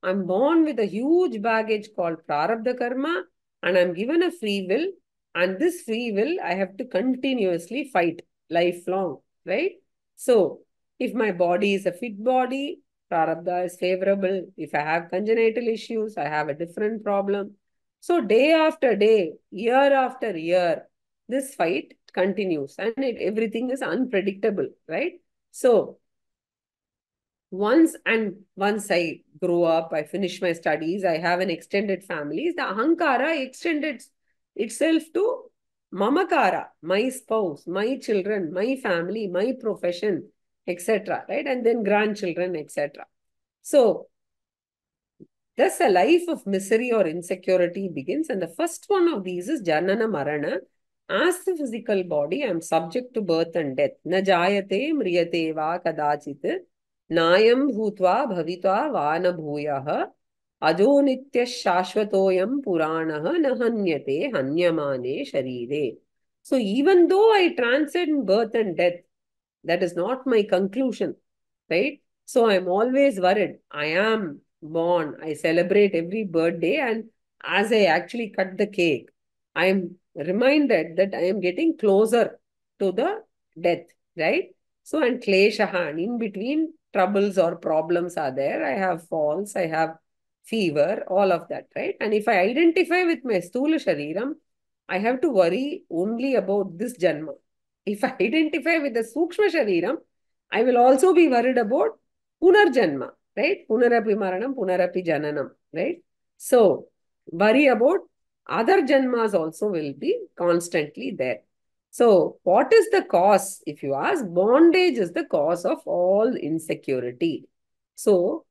I'm born with a huge baggage called prarabdha karma and I'm given a free will. And this free will, I have to continuously fight lifelong, right? So, if my body is a fit body, prarabdha is favorable. If I have congenital issues, I have a different problem. So day after day, year after year, this fight continues and everything is unpredictable, right? So once I grow up, I finish my studies, I have an extended family, the ahankara extended itself to mamakara, my spouse, my children, my family, my profession, etc. Right? And then grandchildren, etc. So thus a life of misery or insecurity begins. And the first one of these is Janana Marana. As the physical body, I am subject to birth and death. Na jayate mriyate va kadachit. Nayam bhutva bhavitva vana bhuyaha. Ajo nitya shashvatoyam puranaha nahanyate hanyamane sharire. So even though I transcend birth and death, that is not my conclusion, right? So I'm always worried. I am born. I celebrate every birthday. And as I actually cut the cake, I am reminded that I am getting closer to the death, right? So, and kleshahan, in between troubles or problems are there. I have falls, I have fever, all of that, right? And if I identify with my stula shariram, I have to worry only about this janma. If I identify with the sukshma shariram, I will also be worried about punarjanma, right? Punarapi maranam, punarapi jananam, right? So, worry about other janmas also will be constantly there. So, what is the cause? If you ask, bondage is the cause of all insecurity. So,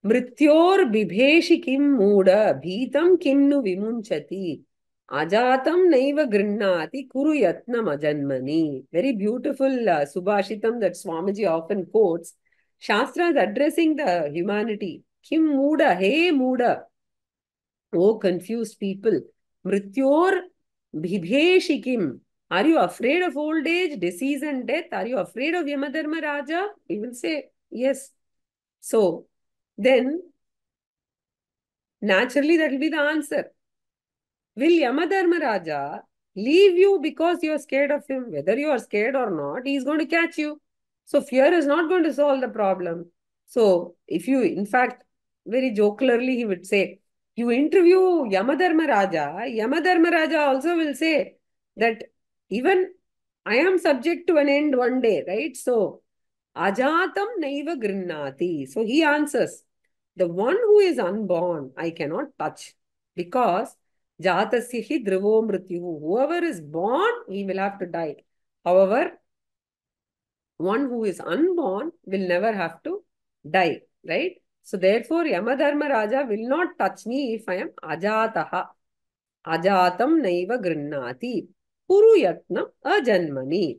Mrityor bibheshi kim mooda bhitam kim nu vimunchati ajatam naiva grinnati kuru yatnam ajanmani. Very beautiful subhashitam that Swamiji often quotes. Shastra is addressing the humanity. Kim mooda, hey mooda. Oh, confused people. Mrityor bibheshikim. Are you afraid of old age, disease and death? Are you afraid of Yamadharma Raja? He will say, yes. So, then, naturally, that will be the answer. Will Yamadharma Raja leave you because you are scared of him? Whether you are scared or not, he is going to catch you. So, fear is not going to solve the problem. So, if you, in fact, very jocularly, he would say, you interview Yamadharma Raja, Yamadharma Raja also will say that even I am subject to an end one day, right? So, Ajatam naiva grinnati. So, he answers, the one who is unborn, I cannot touch because jatasya hi dhruvo mrityuhu. Whoever is born, he will have to die. However, one who is unborn will never have to die, right? So therefore, Yamadharma Raja will not touch me if I am ajataha. Ajatam naiva grinnati. Puru yatna ajanmani.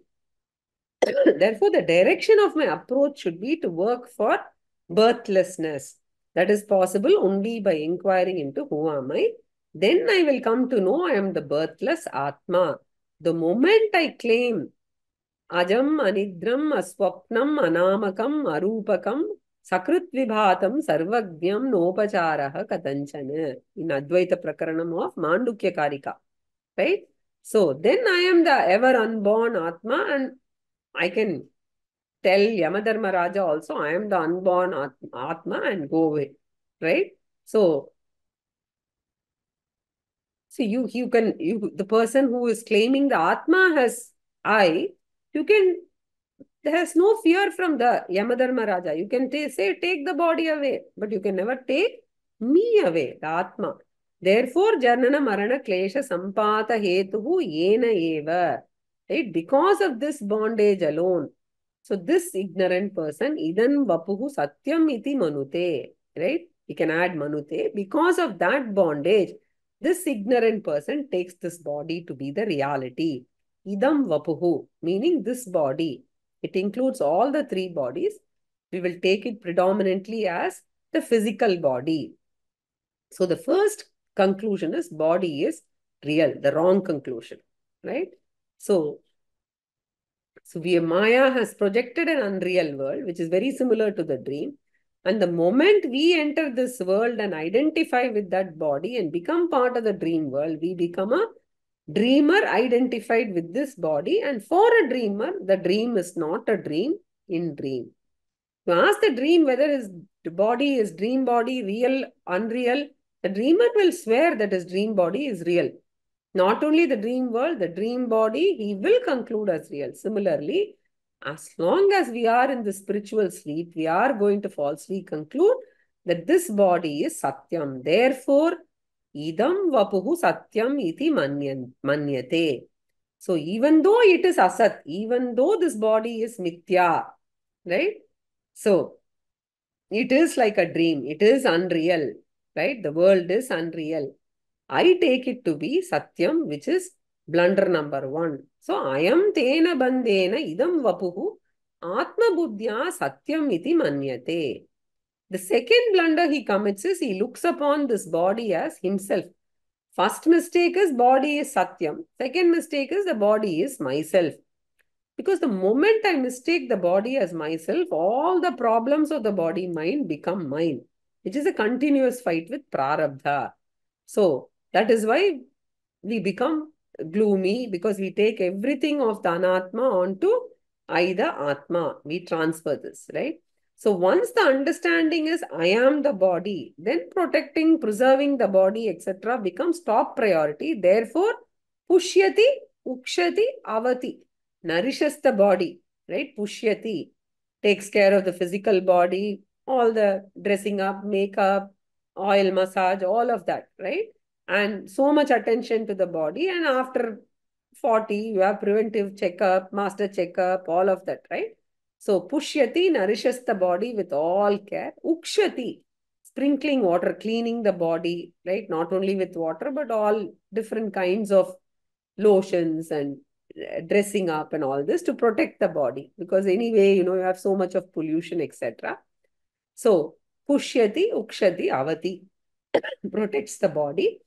Therefore, the direction of my approach should be to work for birthlessness. That is possible only by inquiring into who am I. Then I will come to know I am the birthless Atma. The moment I claim Ajam, Anidram, Aswapnam, Anamakam, Arupakam, Sakrit Vibhatam, Sarvagnyam, Nopacharaha, Katanchana. In Advaita Prakaranam of Mandukya Karika. Right? So, then I am the ever unborn Atma and I can tell Yamadharma Raja also, I am the unborn Atma and go away. Right? So, see, the person who is claiming the Atma has I, you can, there is no fear from the Yamadharma Raja. You can say, take the body away, but you can never take me away, the Atma. Therefore, Janana Marana Klesha Sampata Hetuhu Yena Eva. Right? Because of this bondage alone. So, this ignorant person, Idan Vapuhu Satyam Iti Manute. Right? You can add Manute. Because of that bondage, this ignorant person takes this body to be the reality. Idam Vapuhu, meaning this body. It includes all the three bodies. We will take it predominantly as the physical body. So the first conclusion is body is real, the wrong conclusion, right? So Maya has projected an unreal world, which is very similar to the dream. And the moment we enter this world and identify with that body and become part of the dream world, we become a dreamer identified with this body. And for a dreamer, the dream is not a dream in dream. You ask the dream whether his body is dream body, real, unreal. The dreamer will swear that his dream body is real. Not only the dream world, the dream body, he will conclude as real. Similarly, as long as we are in the spiritual sleep, we are going to falsely conclude that this body is Satyam. Therefore, idam vapuhu Satyam iti manyate. So, even though it is Asat, even though this body is Mithya, right? So, it is like a dream. It is unreal, right? The world is unreal. I take it to be Satyam, which is blunder number 1. So, ayam tena bandena idam vapuhu atma buddhya Satyam iti manyate. The second blunder he commits is he looks upon this body as himself. First mistake is body is Satyam. Second mistake is the body is myself. Because the moment I mistake the body as myself, all the problems of the body mind become mine, which is a continuous fight with prarabdha. So that is why we become gloomy, because we take everything of the anatma onto I, the atma. We transfer this, right? So once the understanding is I am the body, then protecting, preserving the body, etc. becomes top priority. Therefore, pushyati, ukshati, avati. Nourishes the body, right? Pushyati takes care of the physical body, all the dressing up, makeup, oil massage, all of that, right? And so much attention to the body. And after 40, you have preventive checkup, master checkup, all of that, right? So, pushyati nourishes the body with all care. Ukshati sprinkling water, cleaning the body, right? Not only with water, but all different kinds of lotions and dressing up and all this to protect the body. Because anyway, you have so much of pollution, etc. So, pushyati, ukshati, avati protects the body,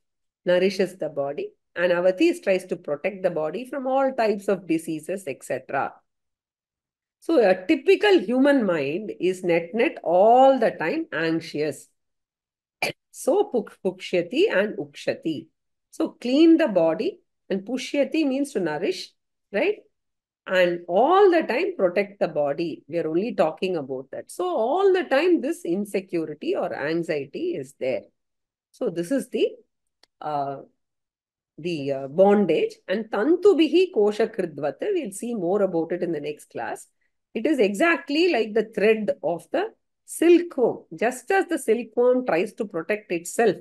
nourishes the body, and avati tries to protect the body from all types of diseases, etc. So, a typical human mind is net all the time anxious. So, pukshyati and ukshati. So, clean the body, and pushyati means to nourish, right? And all the time protect the body. We are only talking about that. So, all the time, this insecurity or anxiety is there. So, this is uh, the bondage. And tantubihi kosha kridvata. We'll see more about it in the next class. It is exactly like the thread of the silkworm. Just as the silkworm tries to protect itself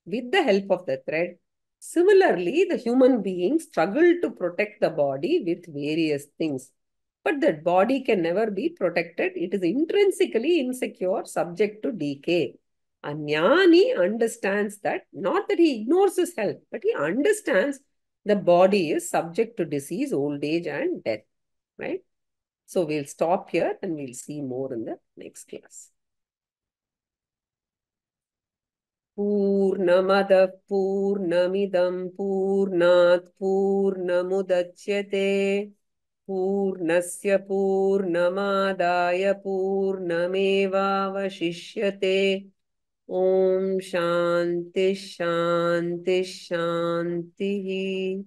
with the help of the thread, similarly, the human being struggle to protect the body with various things. But that body can never be protected. It is intrinsically insecure, subject to decay. A jnani understands that, not that he ignores his health, but he understands the body is subject to disease, old age, and death, right? So we'll stop here and we'll see more in the next class. Purnamada Purnamidam Purnat Purnamudachyate Purnasya Purnamadaya Purnamevavashishyate. Om Shanti Shanti Shanti.